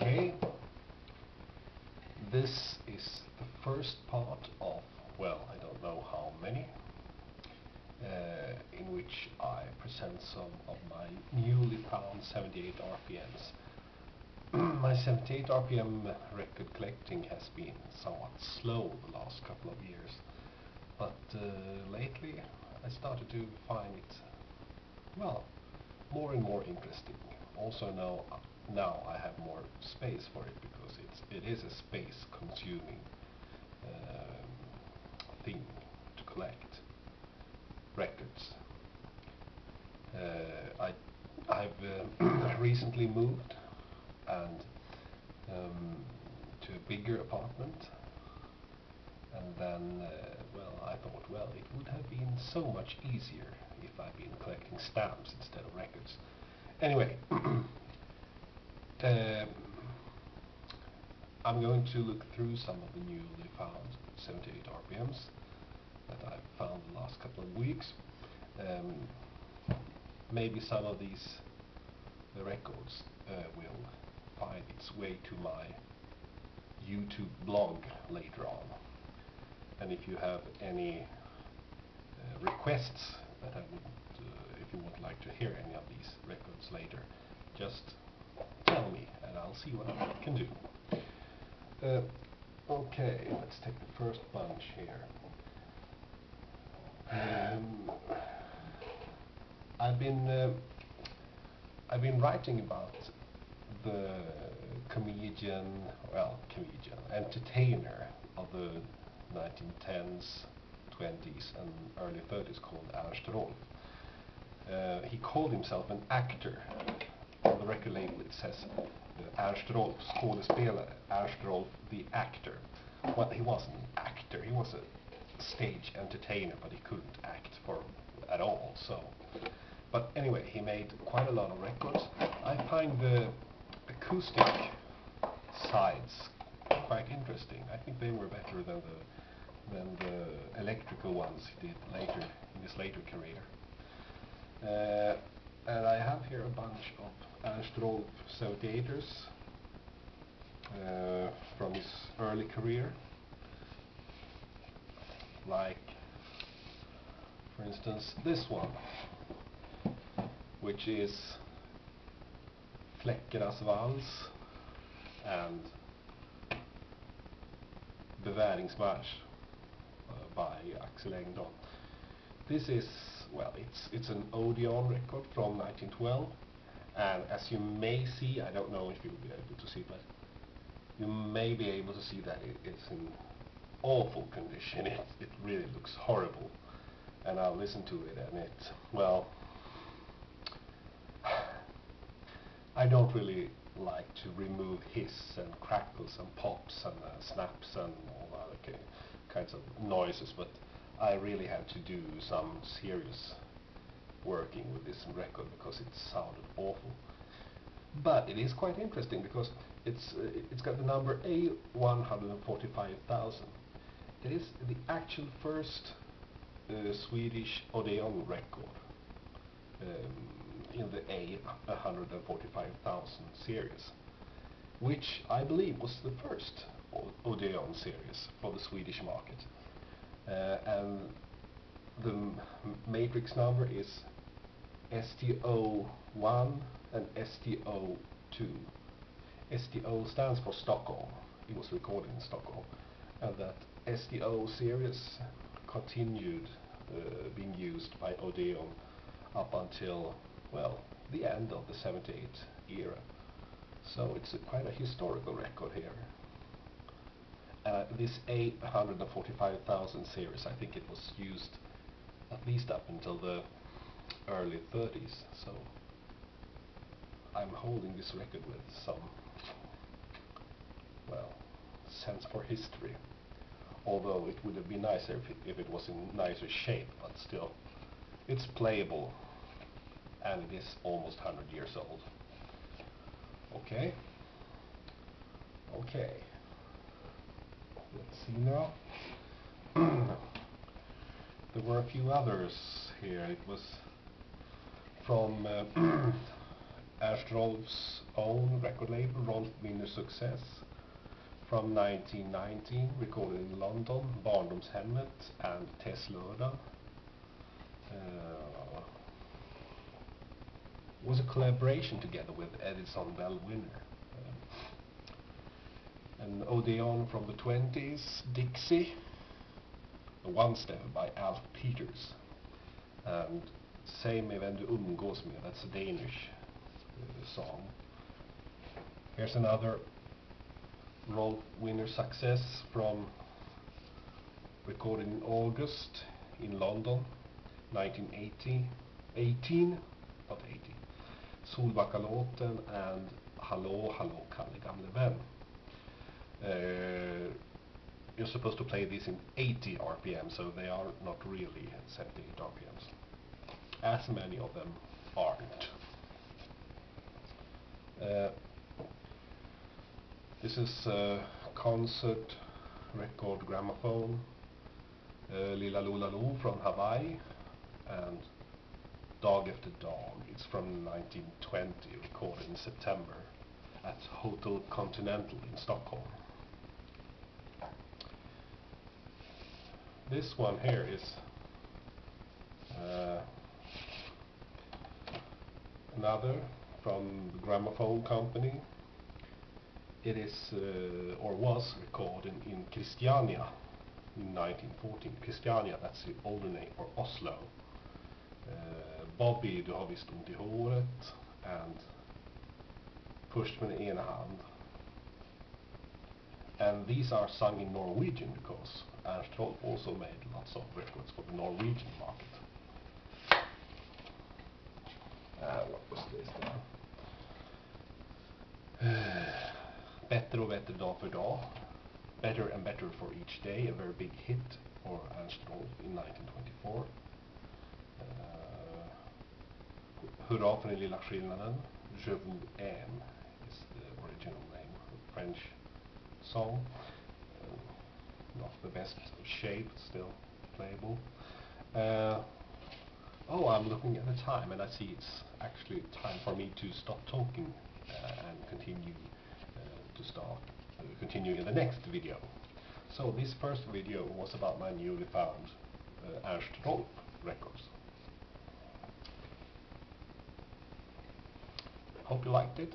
Okay, this is the first part of, well, I don't know how many, in which I present some of my newly found 78 RPMs. My 78 RPM record collecting has been somewhat slow the last couple of years, but lately I started to find it, well, more and more interesting. Also now I have more space for it, because it is a space consuming thing to collect records. I've recently moved and to a bigger apartment, and then well, I thought, well, it would have been so much easier if I'd been collecting stamps instead of records. Anyway, I'm going to look through some of the newly found 78 RPMs that I've found the last couple of weeks. Maybe some of these records will find its way to my YouTube blog later on. And if you have any requests that I would, if you would like to hear any of these records later, just tell me and I'll see what I can do. Okay, let's take the first bunch here. I've been writing about the entertainer of the 1910s, 20s and early 30s called Ernst Rolf. He called himself an actor. On the record label it says Ernst Rolf, skådespelare, Ernst Rolf the actor. Well, he wasn't an actor, he was a stage entertainer, but he couldn't act at all. So, but anyway, he made quite a lot of records. I find the acoustic sides quite interesting. I think they were better than the electrical ones he did later in his later career. And I have here a bunch of Ernst Rolf 78ers from his early career, like, for instance, this one, which is Fläckernas Vals and Beväringsmarsch by Axel Engdahl. This is, well, it's an Odeon record from 1912, and as you may see, I don't know if you'll be able to see, but you may be able to see that it's in awful condition. It really looks horrible, and I'll listen to it, and well, I don't really like to remove hiss and crackles and pops and snaps and all other kinds of noises, but I really had to do some serious working with this record because it sounded awful. But it is quite interesting because it's got the number A145,000. It is the actual first Swedish Odeon record in the A145,000 series, which I believe was the first Odeon series for the Swedish market. And the matrix number is STO1 and STO2. STO stands for Stockholm. It was recorded in Stockholm, and that STO series continued being used by Odeon up until, well, the end of the 78 era. So it's quite a historical record here. This A145,000 series, I think it was used at least up until the early 30s, so I'm holding this record with some, well, sense for history, although it would have been nicer if it was in nicer shape, but still, it's playable, and it is almost 100 years old. Okay, let's see now. There were a few others here. It was from Ernst Rolf's own record label, Rolf Winner Success, from 1919, recorded in London, Barndomshemmet and Tesslördag. Was a collaboration together with Edison Bell Winner. An Odeon from the 20s, Dixie, a one-step by Alf Peters, and Säg mig vem du umgås med, that's a Danish song. Here's another Rolf Winner Success from recorded in August in London, 1918, not 80. Solbackalåten and Hallå Hallå Kalle Gamle Vän. You're supposed to play this in 80 RPM, so they are not really 78 RPMs. As many of them aren't. This is a concert record gramophone, Lilla Lula Lo from Hawaii, and Dag Efter Dag. It's from 1920, recorded in September at Hotel Continental in Stockholm. This one here is another from the gramophone company. It is or was recorded in Christiania in 1914. Christiania, that's the older name for Oslo. Bobby, du har visst ont i håret, and Pushed med den ena hand. And these are sung in Norwegian because Ernst Rolf also made lots of records for the Norwegian market. What was this then? Bättre och bättre dag för dag. Better and better for each day, a very big hit for Ernst Rolf in 1924. Hurra för den lilla skillnaden. Je vous aime is the original name, French song. Not the best of shape, still playable. Oh, I'm looking at the time and I see it's actually time for me to stop talking and continue continue in the next video. So this first video was about my newly found Ernst Rolf records. Hope you liked it.